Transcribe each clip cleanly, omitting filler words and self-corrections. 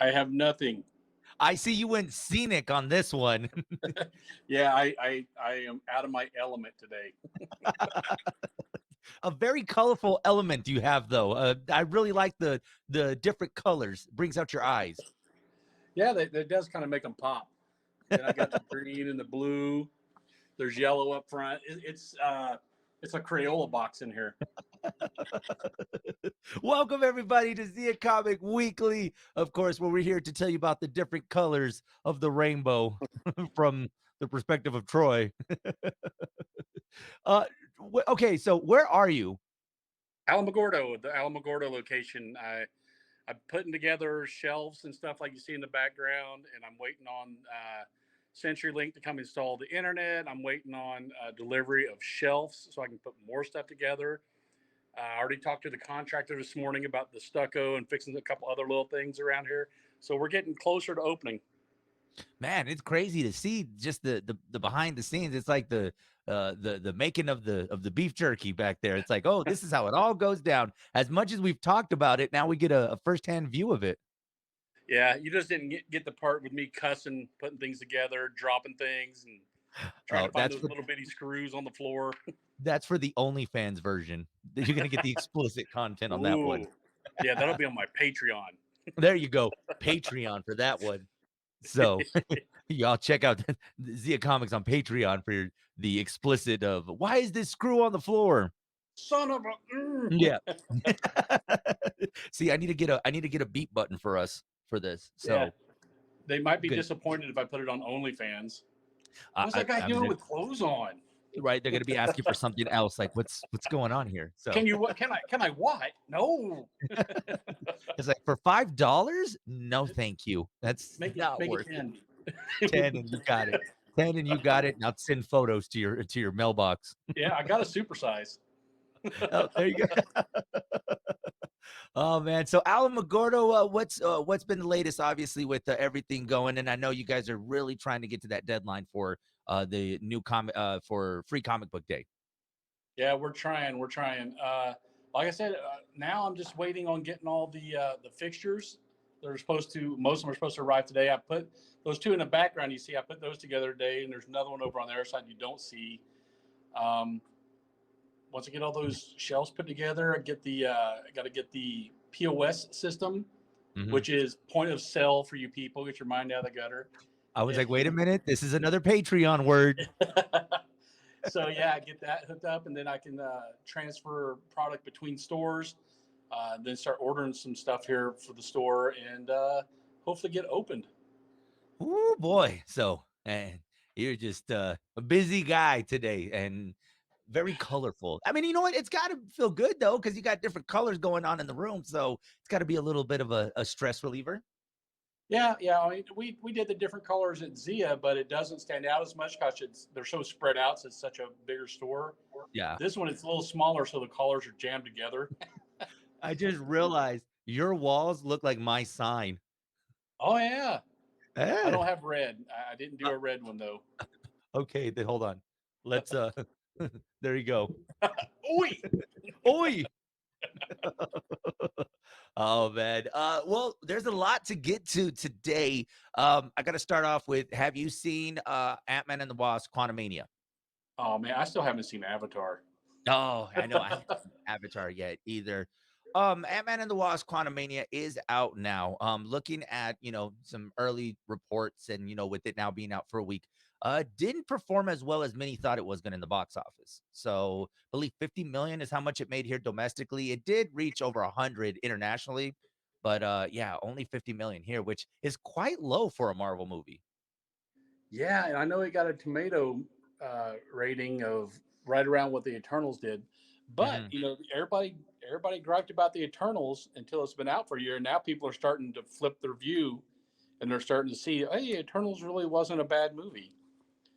I have nothing. I see you went scenic on this one. Yeah, I am out of my element today. A very colorful element you have, though. I really like the different colors. Brings out your eyes. Yeah, that does kind of make them pop. And I got the green and the blue. There's yellow up front. It's a Crayola box in here. Welcome everybody to Zia Comic Weekly, of course, where we're here to tell you about the different colors of the rainbow from the perspective of Troy. uh, okay, so where are you? Alamogordo, the Alamogordo location. I'm putting together shelves and stuff like you see in the background, and I'm waiting on CenturyLink to come install the internet. I'm waiting on delivery of shelves so I can put more stuff together. I already talked to the contractor this morning about the stucco and fixing a couple other little things around here. So we're getting closer to opening. Man, it's crazy to see just the behind the scenes. It's like the making of the beef jerky back there. It's like, oh, this is how it all goes down. As much as we've talked about it, now we get a firsthand view of it. Yeah, you just didn't get the part with me cussing, putting things together, dropping things, and trying Oh, to find those little bitty screws on the floor. that's for the OnlyFans version. You're gonna get the explicit content on that one. Ooh, yeah, that'll be on my Patreon. There you go. Patreon for that one. So y'all check out the Zia Comics on Patreon for the explicit of why is this screw on the floor? Son of a. Yeah. See, I need to get a beat button for us for this. Yeah, So they might be good. disappointed if I put it on OnlyFans. I, What's I, that guy I'm doing gonna with clothes on? right. They're gonna be asking for something else. Like what's going on here? So Can you what? Can I what? No. it's like for $5? No, thank you. That's not Make it worth it. 10. 10 and you got it. 10 and you got it. Now send photos to your mailbox. Yeah, I got a supersize. Oh, there you go. Oh man. So Alamogordo, what's been the latest, obviously, with everything going? And I know you guys are really trying to get to that deadline for the new comic for Free Comic Book Day. Yeah, we're trying. We're trying. Like I said, now I'm just waiting on getting all the fixtures. They're supposed to. Most of them are supposed to arrive today. I put those two in the background. You see, I put those together today, and there's another one over on the other side you don't see. Um, Once I get all those shelves put together, I got to get the POS system, Mhm. which is point of sale for you people. Get your mind out of the gutter. I was like, wait a minute, this is another Patreon word. So yeah, I get that hooked up, and then I can transfer product between stores. Then start ordering some stuff here for the store, and hopefully get opened. Oh boy. So and you're just a busy guy today and very colorful. I mean, you know what? It's got to feel good though, because you got different colors going on in the room. So it's got to be a little bit of a stress reliever. Yeah, yeah. I mean, we did the different colors at Zia, but it doesn't stand out as much because they're so spread out. So it's such a bigger store. Yeah. This one it's a little smaller, so the colors are jammed together. I just realized your walls look like my sign. Oh yeah, I Eh. don't have red. I didn't do a red one though. Okay, then hold on. Let's there you go. Oi! Oi. Oh man. Well, there's a lot to get to today. I gotta start off with, have you seen Ant-Man and the Wasp Quantumania? Oh man, I still haven't seen Avatar. Oh, I know. I haven't seen Avatar yet either. Ant-Man and the Wasp Quantumania is out now. Looking at, some early reports and, with it now being out for a week, didn't perform as well as many thought it was going to in the box office. So I believe 50 million is how much it made here domestically. It did reach over 100 internationally, but yeah, only 50 million here, which is quite low for a Marvel movie. Yeah, and I know it got a tomato rating of right around what the Eternals did, but Mhm. everybody griped about the Eternals until it's been out for a year, and now people are starting to flip their view, and they're starting to see, hey, Eternals really wasn't a bad movie.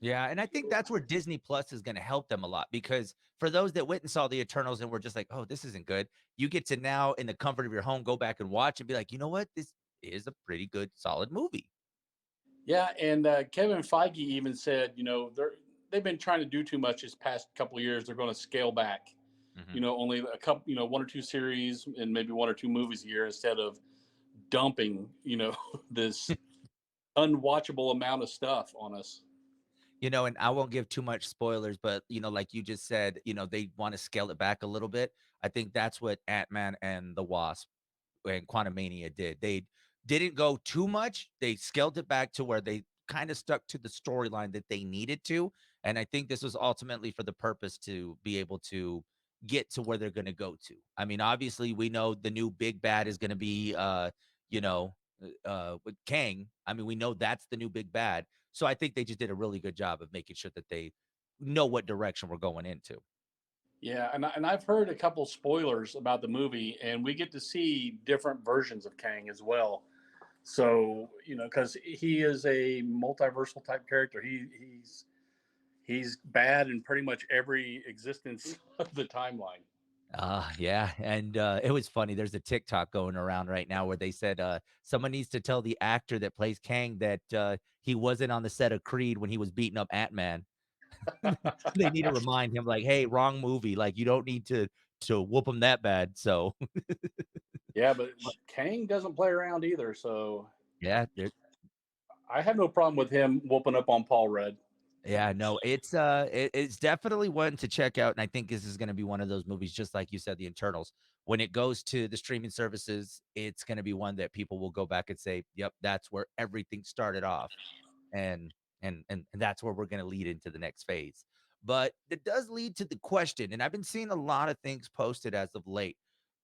Yeah, and I think that's where Disney Plus is going to help them a lot, because for those that went and saw the Eternals and were just like, "Oh, this isn't good," you get to now in the comfort of your home go back and watch and be like, "You know what? This is a pretty good, solid movie." Yeah, and Kevin Feige even said, they've been trying to do too much this past couple of years. They're going to scale back. Mhm. Only a couple, one or two series and maybe one or two movies a year instead of dumping, this unwatchable amount of stuff on us. And I won't give too much spoilers, but, like you just said, they wanna scale it back a little bit. I think that's what Ant-Man and the Wasp and Quantumania did. They didn't go too much. They scaled it back to where they kinda stuck to the storyline that they needed to, and I think this was ultimately for the purpose to be able to get to where they're gonna go to. I mean, obviously, we know the new big bad is gonna be, you know, with Kang. I mean, we know that's the new big bad, so I think they just did a really good job of making sure that they know what direction we're going into. Yeah, and I've heard a couple spoilers about the movie, and we get to see different versions of Kang as well. So because he is a multiversal type character, he's bad in pretty much every existence of the timeline. Yeah, and, it was funny, there's a TikTok going around right now where they said, someone needs to tell the actor that plays Kang that, he wasn't on the set of Creed when he was beating up Ant-Man. They need to remind him, like, "Hey, wrong movie, like, you don't need to whoop him that bad," so, Yeah, but Kang doesn't play around either, so yeah, I have no problem with him whooping up on Paul Rudd. yeah, no, it's definitely one to check out, and I think this is gonna be one of those movies, just like you said, The Internals. When it goes to the streaming services, it's gonna be one that people will go back and say, "Yep, that's where everything started off." And and that's where we're gonna lead into the next phase. But it does lead to the question, and I've been seeing a lot of things posted as of late.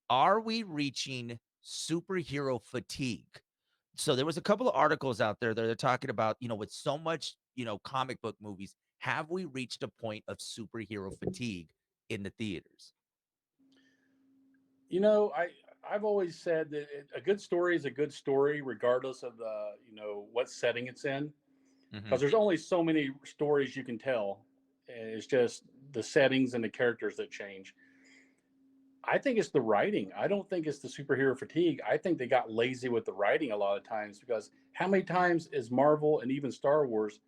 Are we reaching superhero fatigue? So there was a couple of articles out there that are talking about, with so much, comic book movies, have we reached a point of superhero fatigue in the theaters? I've always said that a good story is a good story, regardless of the what setting it's in, because Mhm. there's only so many stories you can tell. It's just the settings and the characters that change. I think it's the writing. I don't think it's the superhero fatigue. I think they got lazy with the writing a lot of times because how many times is Marvel and even Star Wars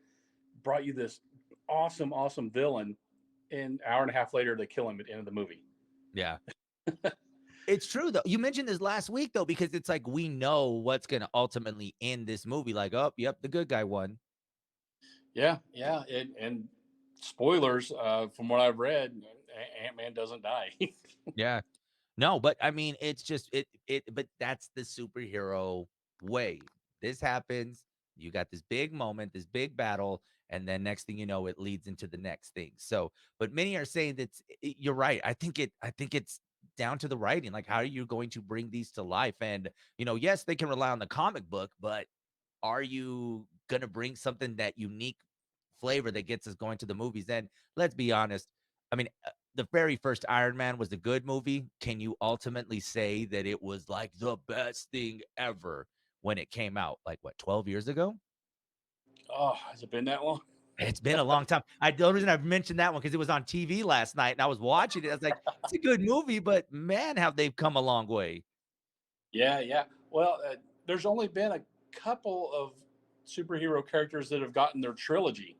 brought you this awesome, awesome villain, and an hour and a half later they kill him at the end of the movie? Yeah. It's true though. You mentioned this last week though, because it's like we know what's gonna ultimately end this movie. Like, oh, yep, the good guy won. Yeah, yeah, and spoilers from what I've read, Ant Man doesn't die. Yeah. No, but I mean, it's just but that's the superhero way. This happens, you got this big moment, this big battle, and then next thing you know, it leads into the next thing. So, but many are saying that you're right. I think it's down to the writing. Like, how are you going to bring these to life? And yes, they can rely on the comic book, but are you gonna bring something that unique flavor that gets us going to the movies? And let's be honest, I mean, the very first Iron Man was a good movie. Can you ultimately say that it was like the best thing ever when it came out? Like what, 12 years ago? Oh, has it been that long? It's been a long time. The only reason I've mentioned that one because it was on TV last night and I was watching it. I was like, it's a good movie, but man, have they come a long way. Yeah, yeah. Well, there's only been a couple of superhero characters that have gotten their trilogy,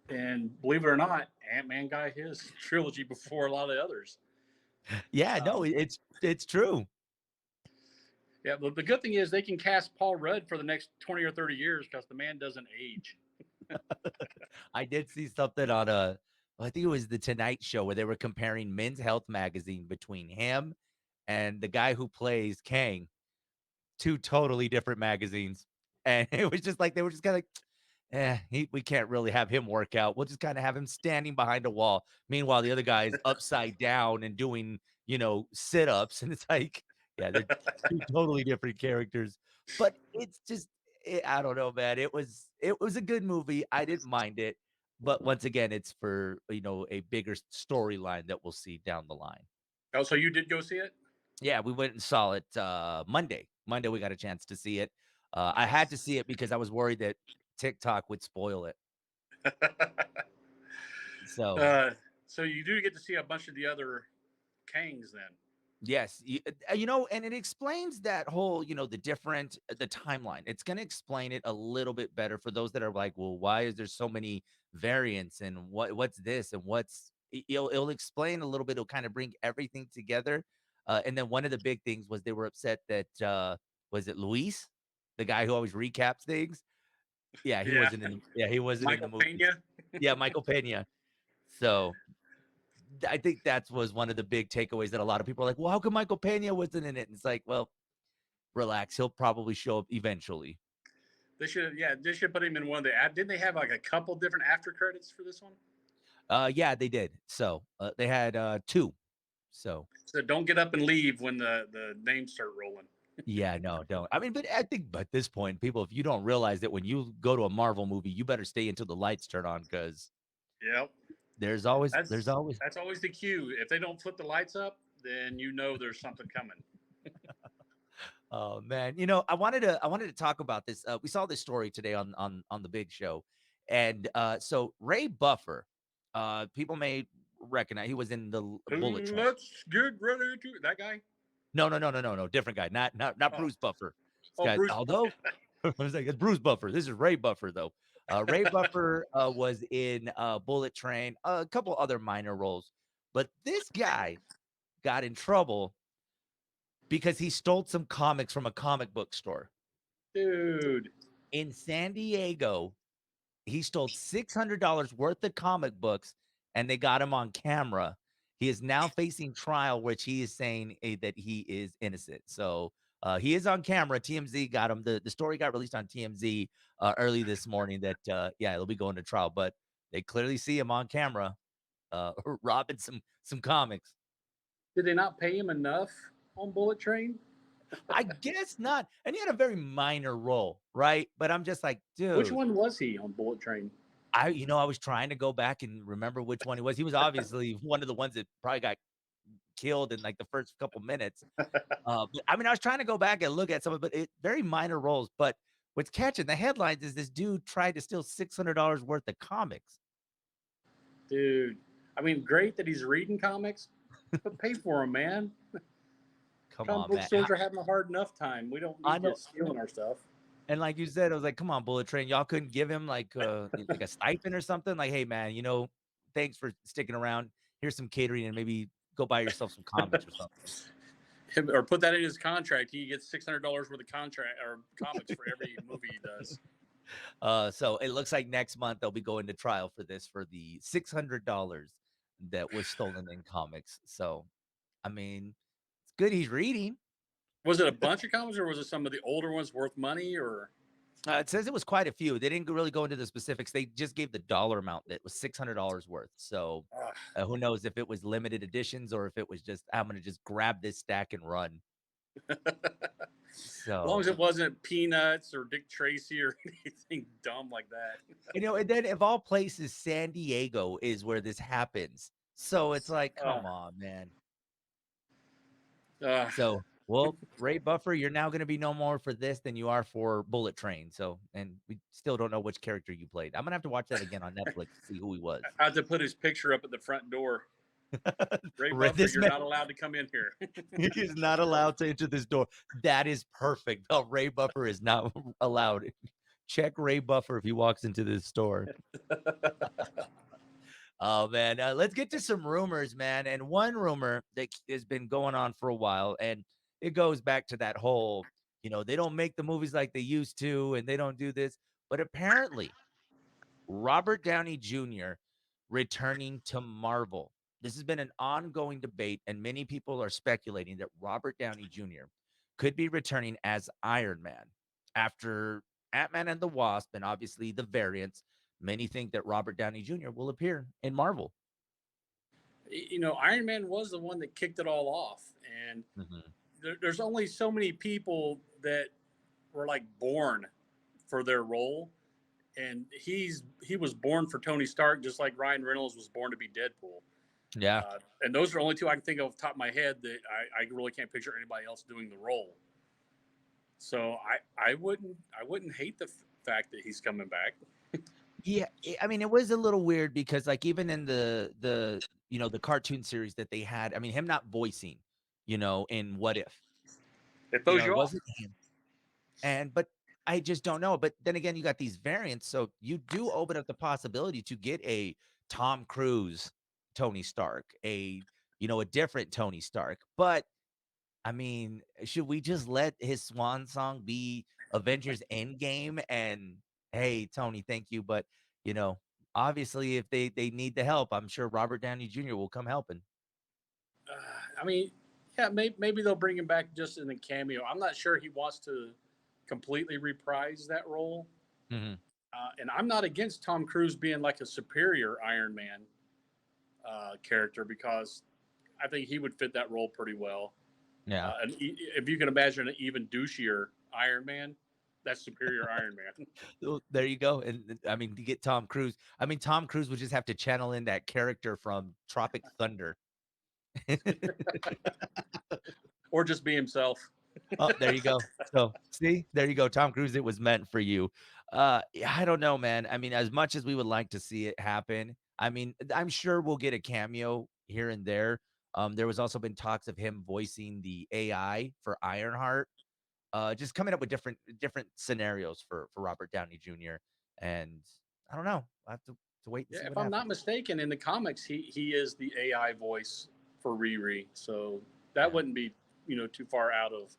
and believe it or not, Ant Man got his trilogy before a lot of the others. Yeah, no, Um, it's true. yeah, but the good thing is they can cast Paul Rudd for the next 20 or 30 years because the man doesn't age. I did see something on I think it was the Tonight Show where they were comparing Men's Health magazine between him and the guy who plays Kang, two totally different magazines. And it was just like they were just kind of like, we can't really have him work out. We'll just kind of have him standing behind a wall. Meanwhile, the other guy is upside down and doing, sit-ups. And it's like, yeah, they're two totally different characters. But it's just, I don't know, man. It was a good movie. I didn't mind it. But once again, it's for a bigger storyline that we'll see down the line. Oh, so you did go see it? Yeah, we went and saw it, Monday. Monday, we got a chance to see it. I had to Nice. see it because I was worried that TikTok would spoil it. So, uh, so you do get to see a bunch of the other Kangs then. yes, and it explains that whole, the timeline. It's gonna explain it a little bit better for those that are like, "Well, why is there so many variants and what's this and what's" it'll explain a little bit. It'll kinda bring everything together, and then one of the big things was they were upset that, was it Luis, the guy who always recaps things? Yeah, he Yeah, wasn't in. Yeah, he wasn't in the Michael movies. Pena. Yeah, Michael Pena. So I think that was one of the big takeaways that a lot of people are like, well, how come Michael Pena wasn't in it? And it's like, well, relax. He'll probably show up eventually. They should put him in one of the. Didn't they have like a couple different after credits for this one? Yeah, they did. So they had two. So So don't get up and leave when the names start rolling. yeah, no, don't. I mean, but I think at this point, people, if you don't realize that when you go to a Marvel movie, you better stay until the lights turn on because Yep, there's always. that's always the cue. If they don't flip the lights up, then you know there's something coming. Oh man, I wanted to talk about this. We saw this story today on the big show, and so Ray Buffer, people may recognize he was in the Bullet Train. Let's get ready to that guy. No, different guy, not Oh, Bruce Buffer. This oh, guy, Bruce. although I was like, it's Bruce Buffer. This is Ray Buffer though. Ray Buffer was in Bullet Train, a couple other minor roles, but this guy got in trouble because he stole some comics from a comic book store Dude, in San Diego. He stole $600 worth of comic books, and they got him on camera. He is now facing trial, which he is saying that he is innocent. So he is on camera. TMZ got him. The story got released on TMZ early this morning. That yeah, he'll be going to trial, but they clearly see him on camera robbing some comics. did they not pay him enough on Bullet Train? I guess not. And he had a very minor role, right? But I'm just like, Which dude. one was he on Bullet Train? I was trying to go back and remember which one he was. He was obviously one of the ones that probably got killed in like the first couple minutes. But I mean, I was trying to go back and look at some of it, but very minor roles. But what's catching the headlines is this dude tried to steal $600 worth of comics. Dude, I mean, great that he's reading comics, but pay for them, man. Come Comic on, book man. stores are having a hard enough time. We don't I need you know. stealing our stuff. And like you said, I was like, come on, Bullet Train. Y'all couldn't give him like a stipend or something. Like, hey man, thanks for sticking around. Here's some catering and maybe go buy yourself some comics or something. Or put that in his contract. He gets $600 worth of contract or comics for every movie he does. So it looks like next month they'll be going to trial for this for the $600 that was stolen in comics. So, I mean, it's good he's reading. Was it a bunch of comics, or was it some of the older ones worth money? Or It says it was quite a few. They didn't really go into the specifics. They just gave the dollar amount that was $600 worth. So, who knows if it was limited editions or if it was just I'm gonna just grab this stack and run. as long as So, it wasn't Peanuts or Dick Tracy or anything dumb like that. and then of all places, San Diego is where this happens. So it's like, Uh, come on, man. uh, So, well, Ray Buffer, you're now going to be no more for this than you are for Bullet Train. So, and we still don't know which character you played. I'm gonna have to watch that again on Netflix to see who he was. I had to put his picture up at the front door. Ray Buffer, This you're man, not allowed to come in here. he is not allowed to enter this door. That is perfect. Oh, Ray Buffer is not allowed. Check Ray Buffer if he walks into this store. Oh man, let's get to some rumors, man. And one rumor that has been going on for a while, and it goes back to that whole, they don't make the movies like they used to, and they don't do this. But apparently, Robert Downey Jr. returning to Marvel. This has been an ongoing debate, and many people are speculating that Robert Downey Jr. could be returning as Iron Man after Ant-Man and the Wasp, and obviously the variants. Many think that Robert Downey Jr. will appear in Marvel. Iron Man was the one that kicked it all off, and Mhm. there's only so many people that were like born for their role, and he was born for Tony Stark, just like Ryan Reynolds was born to be Deadpool. Yeah. And those are the only two I can think of off the top of my head that I really can't picture anybody else doing the role. So I wouldn't hate the fact that he's coming back. Yeah, I mean, it was a little weird because, like, even in the cartoon series that they had, I mean, him not voicing, in What If, It throws it you off. wasn't him. But I just don't know. But then again, you got these variants, so you do open up the possibility to get a Tom Cruise Tony Stark, a different Tony Stark. But I mean, should we just let his swan song be Avengers Endgame? And hey, Tony, thank you, but you know, obviously, if they need the help, I'm sure Robert Downey Jr. will come helping. I mean, yeah, maybe they'll bring him back just in a cameo. I'm not sure he wants to completely reprise that role. Hmm. And I'm not against Tom Cruise being like a superior Iron Man character because I think he would fit that role pretty well. Yeah. And if you can imagine an even douchier Iron Man, that's superior Iron Man. Well, there you go. And I mean, to get Tom Cruise, I mean, Tom Cruise would just have to channel in that character from Tropic Thunder. Or just be himself. Oh, there you go. So, see, there you go. Tom Cruise, it was meant for you. Yeah, I don't know, man. I mean, as much as we would like to see it happen, I mean, I'm sure we'll get a cameo here and there. There was also been talks of him voicing the AI for Ironheart, just coming up with different scenarios for Robert Downey Jr. And I don't know. I have to wait and Yeah, see if what I'm not happens. mistaken, in the comics, he is the AI voice for Riri, so that Yeah. wouldn't be too far out of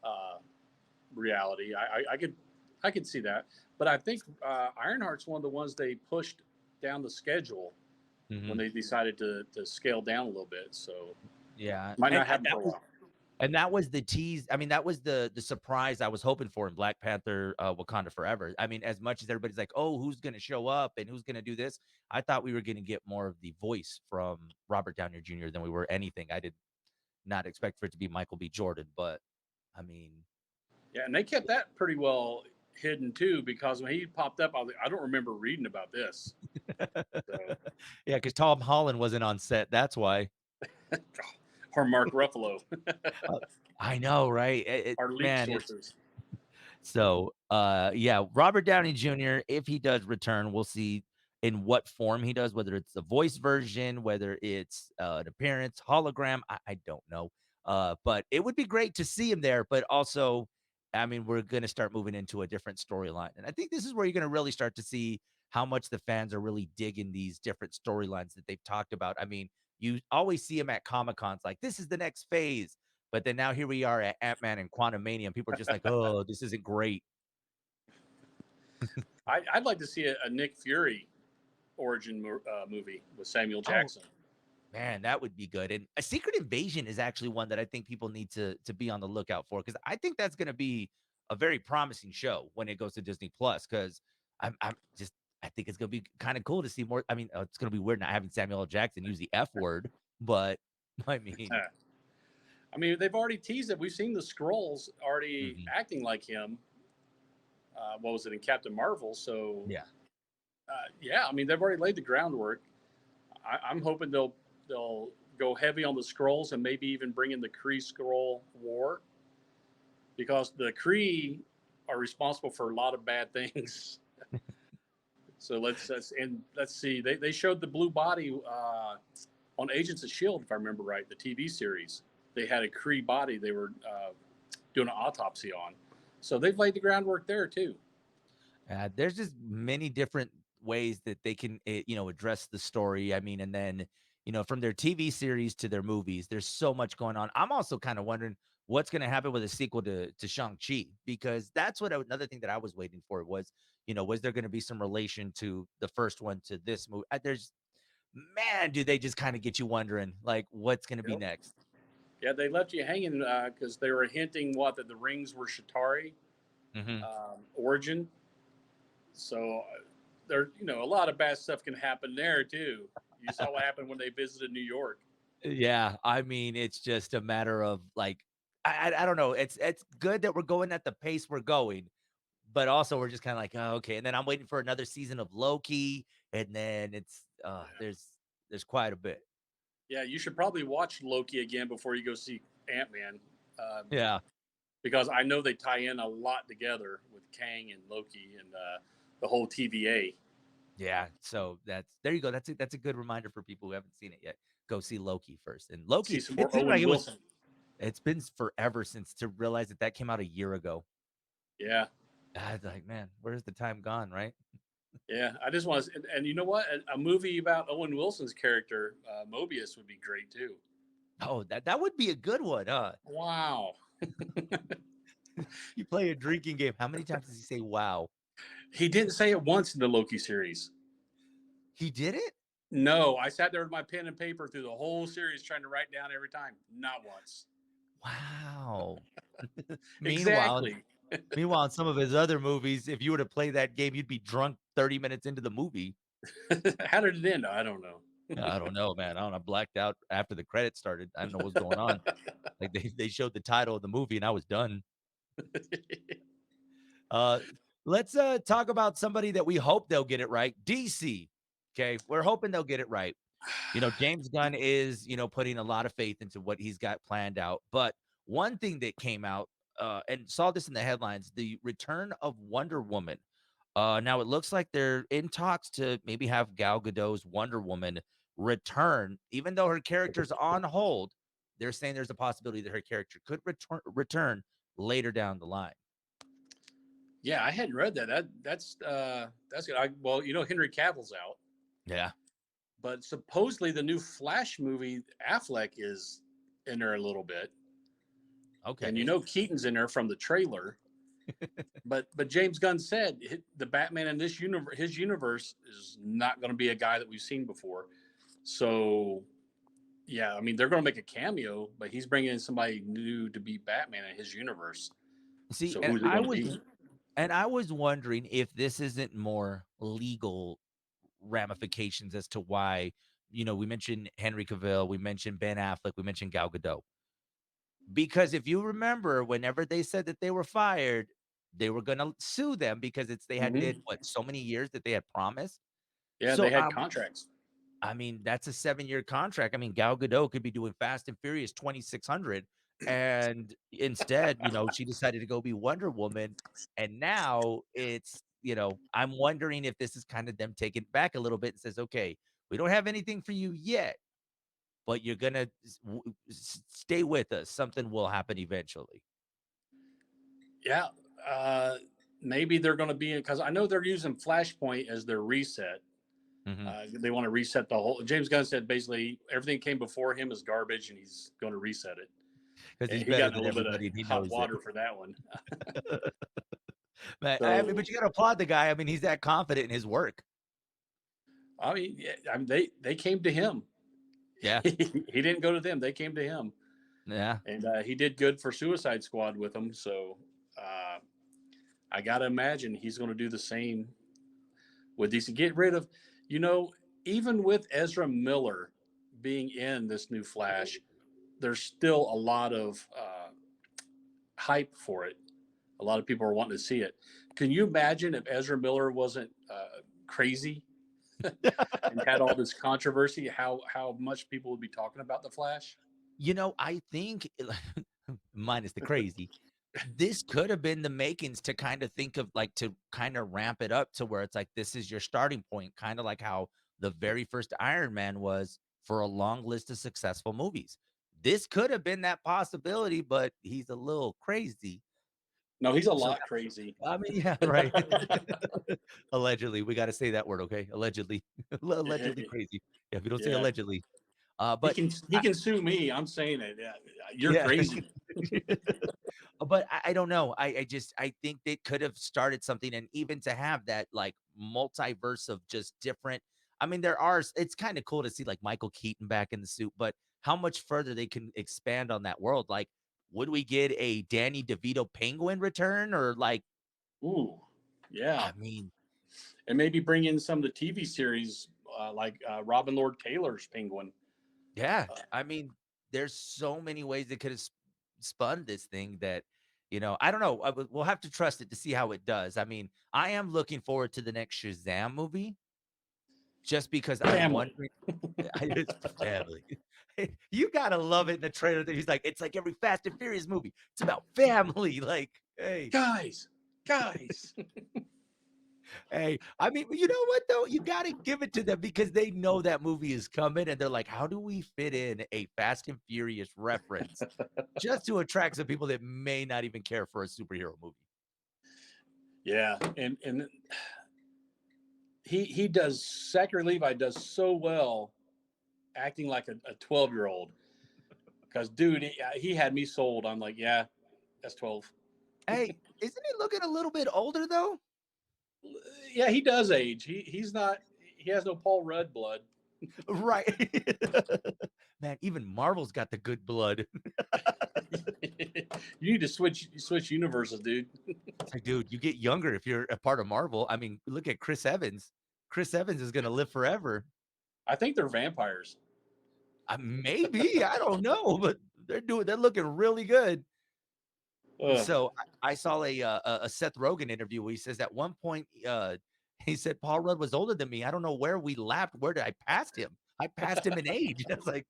uh, reality. I could see that, but I think Ironheart's one of the ones they pushed down the schedule when Hmm. they decided to scale down a little bit. So Yeah. might And, not and happen that for a was while. And that was the tease. I mean, that was the surprise I was hoping for in Black Panther, Wakanda Forever. I mean, as much as everybody's like, "Oh, who's gonna show up and who's gonna do this?" I thought we were gonna get more of the voice from Robert Downey Jr. than we were anything. I did not expect for it to be Michael B. Jordan, but I mean, Yeah, and they kept that pretty well hidden too because when he popped up, I was like, I don't remember reading about this. So, yeah, because Tom Holland wasn't on set. That's why. or Mark Ruffalo, Uh, I know, right? our leak Man, it's sources. so, yeah, Robert Downey Jr., if he does return, we'll see in what form he does, whether it's the voice version, whether it's an appearance, hologram. I don't know. But it would be great to see him there. But also, I mean, we're going to start moving into a different storyline. And I think this is where you're going to really start to see how much the fans are really digging these different storylines that they've talked about. I mean, you always see them at Comic Cons, like, this is the next phase. But then now here we are at Ant-Man and Quantumania, and people are just like, "Oh, this isn't great." I'd like to see a Nick Fury origin movie with Samuel Oh, Jackson. man, that would be good. And A Secret Invasion is actually one that I think people need to be on the lookout for because I think that's gonna be a very promising show when it goes to Disney Plus. Because I'm just I think it's gonna be kind of cool to see more. I mean, it's gonna be weird not having Samuel L. Jackson use the F word, but I mean, I mean, they've already teased it. We've seen the Scrolls already mhm, acting like him. What was it in Captain Marvel? So yeah. yeah, I mean, they've already laid the groundwork. I'm hoping they'll go heavy on the Scrolls and maybe even bring in the Kree Skrull War because the Kree are responsible for a lot of bad things. So let's see. They showed the blue body on Agents of Shield, if I remember right, the TV series. They had a Kree body they were doing an autopsy on. So they've laid the groundwork there too. There's just many different ways that they can, address the story. I mean, and then, from their TV series to their movies, there's so much going on. I'm also kind of wondering what's going to happen with a sequel to Shang-Chi, because that's another thing that I was waiting for was, was there going to be some relation to the first one to this movie? Man, do they just kind of get you wondering, like, what's going to be Yep. next? Yeah, they left you hanging because they were hinting that the rings were Shatari Hmm. origin. So there, a lot of bad stuff can happen there too. You saw what happened when they visited New York. Yeah, I mean, it's just a matter of like, I don't know. It's good that we're going at the pace we're going, but also we're just kind of like, oh, okay. And then I'm waiting for another season of Loki, and then it's Yeah. there's quite a bit. Yeah, you should probably watch Loki again before you go see Ant Man, uh, Yeah, because I know they tie in a lot together with Kang and Loki and the whole TVA. yeah. So there you go. That's a good reminder for people who haven't seen it yet. Go see Loki first. And Loki, See some it more seemed like Owen it was. Wilson. It's been forever since to realize that came out a year ago. Yeah, I was like, man, where's the time gone? Right? yeah. I just want to, and you know what? A movie about Owen Wilson's character, Mobius, would be great too. Oh, that would be a good one, huh? Wow. You play a drinking game. How many times does he say wow? He didn't say it once in the Loki series. He did it? No, I sat there with my pen and paper through the whole series trying to write down every time. Not once. Wow. Meanwhile, Exactly. meanwhile, in some of his other movies, if you were to play that game, you'd be drunk 30 minutes into the movie. How did it end? I don't know. I don't know, man. I don't know. I blacked out after the credits started. I don't know what's going on. Like they showed the title of the movie and I was done. Uh let's talk about somebody that we hope they'll get it right. DC. Okay. We're hoping they'll get it right. You know, James Gunn is, putting a lot of faith into what he's got planned out. But one thing that came out and saw this in the headlines, the return of Wonder Woman. Now it looks like they're in talks to maybe have Gal Gadot's Wonder Woman return, even though her character's on hold. They're saying there's a possibility that her character could return later down the line. Yeah, I hadn't read that. That's good. Well, Henry Cavill's out, Yeah. but supposedly the new Flash movie, Affleck is in there a little bit, and Okay. Keaton's in there from the trailer. But James Gunn said the Batman in this universe, his universe, is not going to be a guy that we've seen before. So yeah, I mean they're going to make a cameo, but he's bringing in somebody new to be Batman in his universe. See, So and who's it I going to was be? and I was wondering if this isn't more legal ramifications as to why, we mentioned Henry Cavill, we mentioned Ben Affleck, we mentioned Gal Gadot. Because if you remember, whenever they said that they were fired, they were gonna sue them because they had been Hmm. what, so many years that they had promised. Yeah, they So had contracts. I mean, that's a 7-year contract. I mean, Gal Gadot could be doing Fast and Furious 2600, and instead, she decided to go be Wonder Woman, and now I'm wondering if this is kind of them taking it back a little bit and says, "Okay, we don't have anything for you yet, but you're gonna stay with us. Something will happen eventually." Yeah, uh, maybe they're going to be in because I know they're using Flashpoint as their reset. Mhm. They want to reset the whole. James Gunn said basically everything came before him is garbage, and he's going to reset it. 'Cause And he's he better got in a than little bit of everybody, and he hot knows it. water for that one. But I mean, So but you gotta applaud the guy. I mean, he's that confident in his work. I mean, yeah, I mean, they came to him. Yeah. He didn't go to them; they came to him, Yeah. and he did good for Suicide Squad with them. So uh, I got to imagine he's going to do the same with DC. Get rid of, you know, even with Ezra Miller being in this new Flash, there's still a lot of hype for it. A lot of people are wanting to see it. Can you imagine if Ezra Miller wasn't crazy and had all this controversy? How much people would be talking about the Flash? I think minus the crazy, this could have been the makings to kind of think of like to kind of ramp it up to where it's like this is your starting point, kind of like how the very first Iron Man was for a long list of successful movies. This could have been that possibility, but he's a little crazy. No, he's a So lot crazy. I mean, yeah, right. Allegedly, we got to say that word, okay? Allegedly, allegedly crazy. Yeah, if you don't say Yeah, allegedly, he but can he can sue me. I'm saying it. Yeah, you're yeah. crazy. But I don't know. I think they could have started something, and even to have that like multiverse of just different. I mean, it's kind of cool to see like Michael Keaton back in the suit, but how much further they can expand on that world. Like, would we get a Danny DeVito Penguin return, or like, Ooh, yeah, I mean, and maybe bring in some of the TV series like Robin Lord Taylor's Penguin. yeah, I mean, there's so many ways they could have spun this thing that, I don't know. We'll have to trust it to see how it does. I mean, I am looking forward to the next Shazam movie just because I'm Family, wondering. It's family. You gotta love it in the trailer that he's like, it's like every Fast and Furious movie. It's about family. Like, hey, guys. hey. I mean, you know what though? You gotta give it to them because they know that movie is coming, and they're like, how do we fit in a Fast and Furious reference just to attract some people that may not even care for a superhero movie? Yeah, and he does. Zachary Levi does so well acting like a 12-year-old. Because dude, he had me sold. I'm like, yeah, that's 12. Hey, isn't he looking a little bit older though? Yeah, he does age. He's not. He has no Paul Rudd blood. Right. Man, even Marvel's got the good blood. You need to switch universes, dude. It's like, dude, you get younger if you're a part of Marvel. I mean, look at Chris Evans. Chris Evans is gonna live forever. I think they're vampires. Maybe, I don't know, but they're looking really good. Ugh. So I saw a Seth Rogen interview where he says at one point, he said Paul Rudd was older than me. I don't know where we lapped. Where did I pass him? I passed him in age. I was like,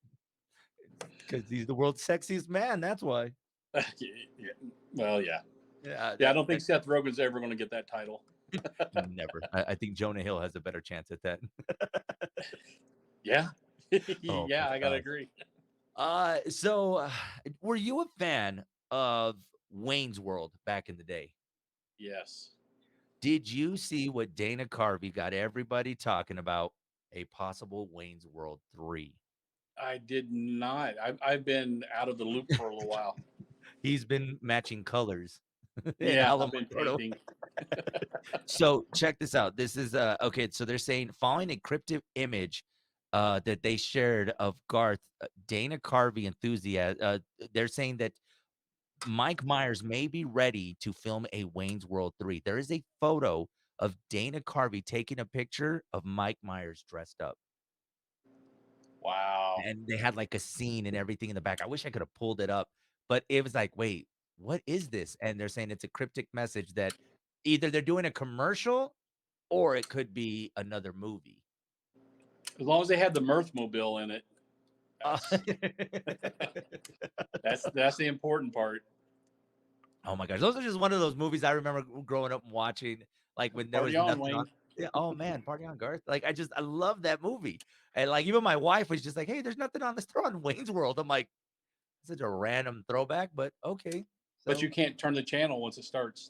because he's the world's sexiest man. That's why. Yeah. Well, yeah, Yeah, yeah. I don't think Seth Rogen's ever going to get that title. never. I think Jonah Hill has a better chance at that. Yeah, Oh my yeah. I gotta god. agree. So were you a fan of Wayne's World back in the day? Yes, Did you see what Dana Carvey got everybody talking about? A possible Wayne's World 3. I did not. I've been out of the loop for a little while. He's been matching colors in Yeah, I've been Alamogordo. painting. So check this out. This is okay. So they're saying following a cryptic image that they shared of Garth, Dana Carvey enthusiast. They're saying that Mike Myers may be ready to film a Wayne's World 3. There is a photo of Dana Carvey taking a picture of Mike Myers dressed up. Wow. And they had like a scene and everything in the back. I wish I could have pulled it up, but it was like, wait, what is this? And they're saying it's a cryptic message that either they're doing a commercial or it could be another movie. As long as they had the Mirth Mobile in it, Uh, that's that's the important part. oh my gosh, those are just one of those movies I remember growing up and watching, like when there Party was on, nothing on. Wayne. Yeah, oh man, Party on Garth. Like I love that movie. And like even my wife was just like, hey, there's nothing on this throw on Wayne's World. I'm like, such a random throwback, but okay. But you So can't turn the channel once it starts.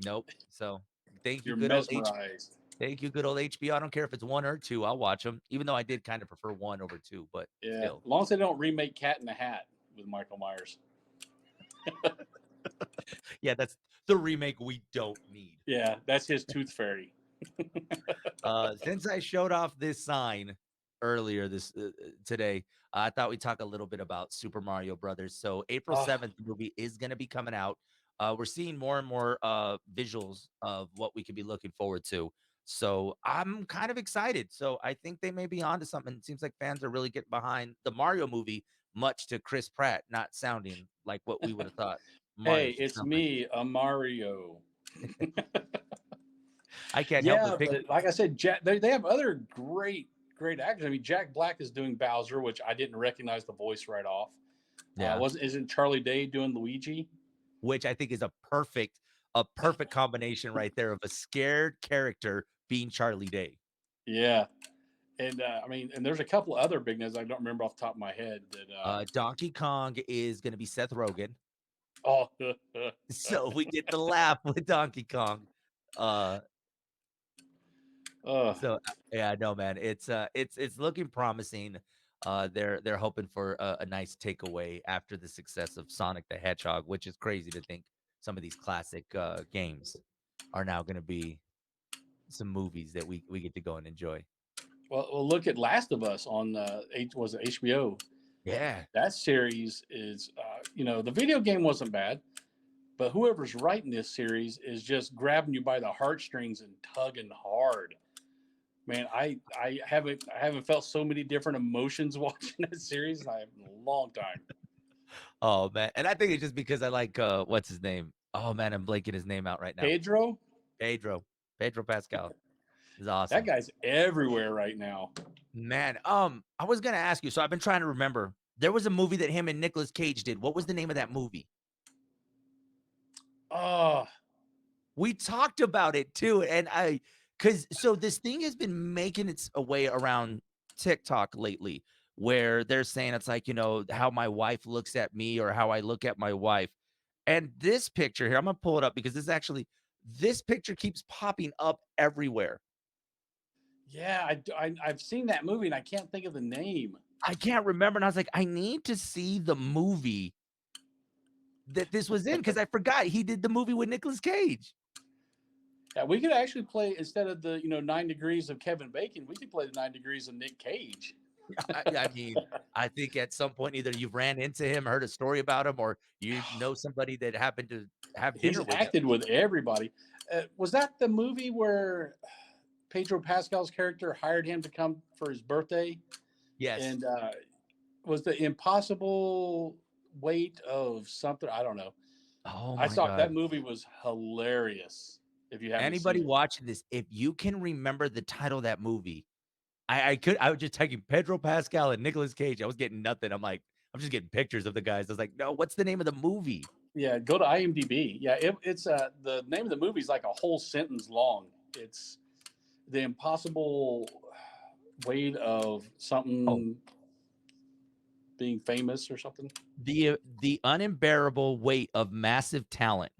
nope. So thank you, You're good old mesmerized. thank you, good old HBO. I don't care if it's one or two. I'll watch them, even though I did kind of prefer one over two, but Yeah, as still. long as they don't remake Cat in the Hat with Michael Myers. Yeah, that's the remake we don't need. Yeah, that's his Tooth Fairy. Since I showed off this sign earlier this today, I thought we'd talk a little bit about Super Mario Brothers. So April Oh, 7th, the movie is going to be coming out. We're seeing more and more visuals of what we could be looking forward to. So I'm kind of excited. So I think they may be onto something. It seems like fans are really getting behind the Mario movie, much to Chris Pratt not sounding like what we would have thought Mario hey, should it's sound like. me, a Mario. I can't help Yeah, but pick. but like I said, they have other great actors. I mean, Jack Black is doing Bowser, which I didn't recognize the voice right off. Yeah. Wasn't isn't Charlie Day doing Luigi? Which I think is a perfect combination right there of a scared character being Charlie Day. Yeah, and I mean, and there's a couple of other big names I don't remember off the top of my head that. Donkey Kong is gonna be Seth Rogen. Oh, So we get the laugh with Donkey Kong. Uh, uh, yeah, no, man, it's looking promising. They're hoping for a nice takeaway after the success of Sonic the Hedgehog, which is crazy to think some of these classic games are now gonna be some movies that we get to go and enjoy. well, look at Last of Us on was it HBO? Yeah. That series is, the video game wasn't bad, but whoever's writing this series is just grabbing you by the heartstrings and tugging hard. Man, I haven't felt so many different emotions watching that series in a long time. Oh man, and I think it's just because I like what's his name? Oh man, I'm blanking his name out right now. Pedro, Pedro. Pedro Pascal is that awesome. guy's everywhere right now. Man, I was gonna ask you, so I've been trying to remember. There was a movie that him and Nicolas Cage did. What was the name of that movie? Oh, We talked about it too, and because so this thing has been making its way around TikTok lately, where they're saying it's like how my wife looks at me or how I look at my wife. And this picture here, I'm gonna pull it up because this picture keeps popping up everywhere. yeah, I've seen that movie and I can't think of the name. I can't remember, and I was like, "I need to see the movie that this was in because I forgot he did the movie with Nicolas Cage." Yeah, we could actually play instead of the 9 degrees of Kevin Bacon. We could play the 9 degrees of Nick Cage. I mean, I think at some point either you've ran into him, heard a story about him, or you know somebody that happened to have He's dinner with him. acted with everybody. Was that the movie where Pedro Pascal's character hired him to come for his birthday? Yes. And was the impossible weight of something? I don't know. Oh I my saw that god. movie was hilarious. If you haven't Anybody seen it, watching this, if you can remember the title of that movie, I was just typing Pedro Pascal and Nicolas Cage. I was getting nothing. I'm just getting pictures of the guys. I was like, "No, what's the name of the movie?" yeah, go to IMDb. Yeah, it's the name of the movie is like a whole sentence long. It's the impossible weight of Oh, something being famous or something. the unbearable weight of massive talent.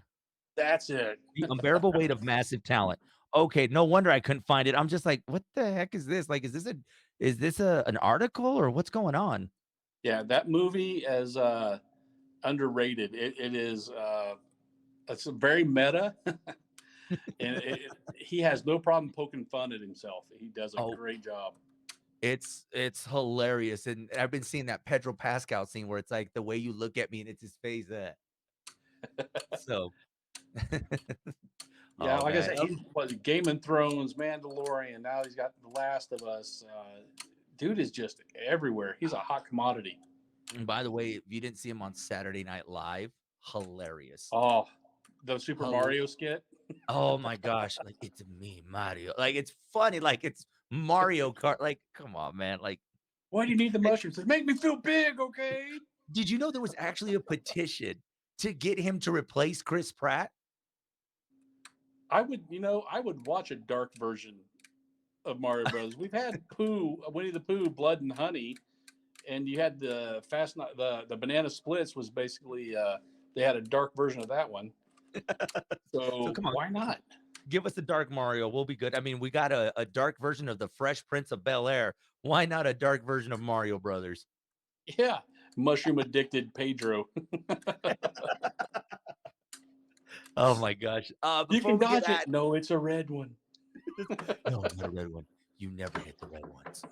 That's it. The unbearable weight of massive talent. Okay, no wonder I couldn't find it. I'm just like, "What the heck is this? Like, is this an article or what's going on?" Yeah, that movie is underrated. It is. It's very meta, and he has no problem poking fun at himself. He does a Oh, great job. it's hilarious, and I've been seeing that Pedro Pascal scene where it's like the way you look at me and it's his face, so Yeah, oh, like I man, said, he was Game of Thrones, Mandalorian. Now he's got The Last of Us. Dude is just everywhere. He's a hot commodity. and by the way, if you didn't see him on Saturday Night Live, hilarious. Oh, the Super Hil Mario skit. Oh my gosh, like, "It's me, Mario." Like, it's funny, like, it's Mario Kart, like, come on, man, like, Why do you need the mushrooms? Says, make me feel big, okay? did you know there was actually a petition to get him to replace Chris Pratt? I would watch a dark version of Mario Brothers. We've had Winnie the Pooh, Blood and Honey, and you had the the Banana Splits was basically they had a dark version of that one. So So come on, why not? give us the dark Mario, we'll be good. I mean, we got a dark version of the Fresh Prince of Bel-Air. Why not a dark version of Mario Brothers? Yeah, mushroom addicted Pedro. Oh my gosh. You Before can we get dodge at it. No, it's a red one. no, not a red one. You never hit the red ones.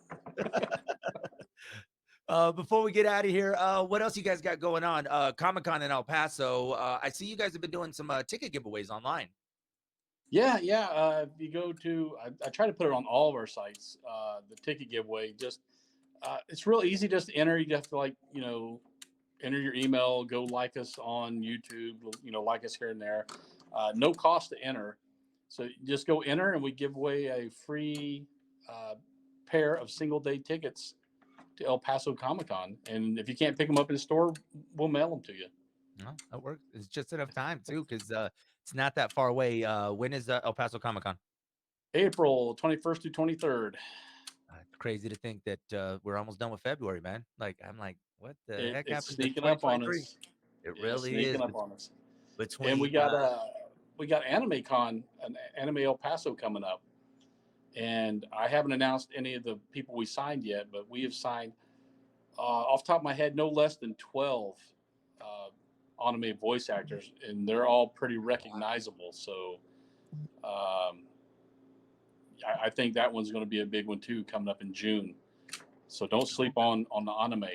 Before we get out of here, what else you guys got going on? Comic-Con in El Paso. I see you guys have been doing some ticket giveaways online. Yeah, yeah. If you go to, I try to put it on all of our sites. The ticket giveaway, just it's real easy. Just to enter. You have to enter your email. Go like us on YouTube. Like us here and there. No cost to enter. So just go enter, and we give away a free uh, pair of single day tickets to El Paso Comic Con. And if you can't pick them up in the store, we'll mail them to you. No, that works. It's just enough time too, because it's not that far away. When is El Paso Comic Con? April 21st through 23rd. It's crazy to think that we're almost done with February, man. Like I'm like, what the heck It's happened to sneaking up on 2023? us. It Yeah, really sneaking is up on us. And between we got Anime Con, an Anime El Paso coming up. And I haven't announced any of the people we signed yet, but we have signed, off the top of my head, no less than 12 anime voice actors, and they're all pretty recognizable. So I think that one's going to be a big one too, coming up in June. So don't sleep on the anime.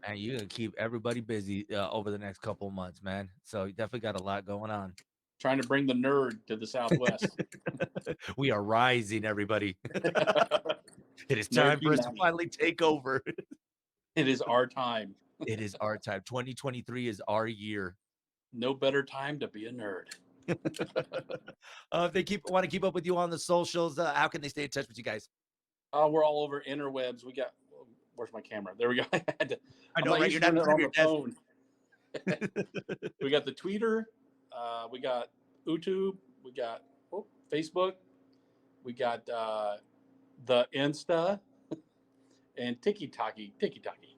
and you're gonna keep everybody busy over the next couple of months, man. So you definitely got a lot going on. Trying to bring the nerd to the Southwest. We are rising, everybody. It is Nerd time for us to Unite. finally take over. It is our time. It is our time. 2023 is our year. No better time to be a nerd. If they want to keep up with you on the socials, how can they stay in touch with you guys? We're all over interwebs. We got. Where's my camera? There we go. I I'm know, not right? used You're to not doing in it front of on your the desk. phone. We got the Tweeter. We got YouTube. We got Facebook. We got the Insta and Tiki Taki. Tiki Taki.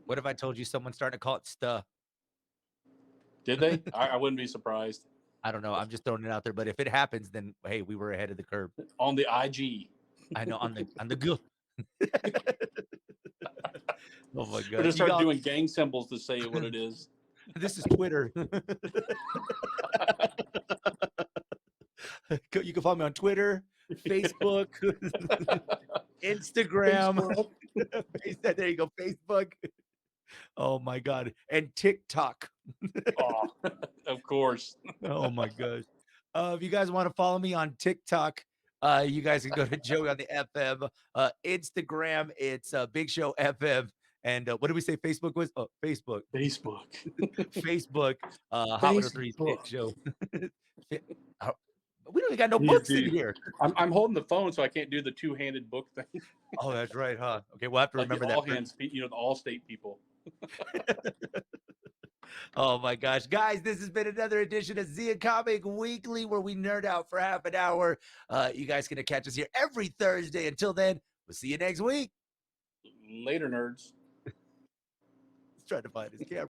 What if I told you someone's starting to call it stuh? Did they? I wouldn't be surprised. I don't know. I'm just throwing it out there. But if it happens, then hey, we were ahead of the curve. On the IG. I know on the good. Oh my Or god. just You start got doing gang symbols to say what it is. this is Twitter. You can follow me on Twitter, Facebook, Instagram. Facebook. There you go, Facebook. Oh my god. And TikTok. Oh, of course. Oh my gosh. If you guys want to follow me on TikTok, you guys can go to Joey on the FM. Instagram, it's Big Show FM. And what did we say Facebook was? Oh, Facebook. Facebook. Facebook, Hot 103's Hit Facebook. Show. Uh, we don't even got no You books in do. here. I'm holding the phone, so I can't do the two-handed book thing. Oh, that's right, huh? Okay, we'll have to Like the remember all that. hands, the Allstate people. Oh my gosh. Guys, this has been another edition of Zia Comic Weekly, where we nerd out for half an hour. You guys can catch us here every Thursday. Until then, we'll see you next week. Later, nerds. Let's try to find his camera.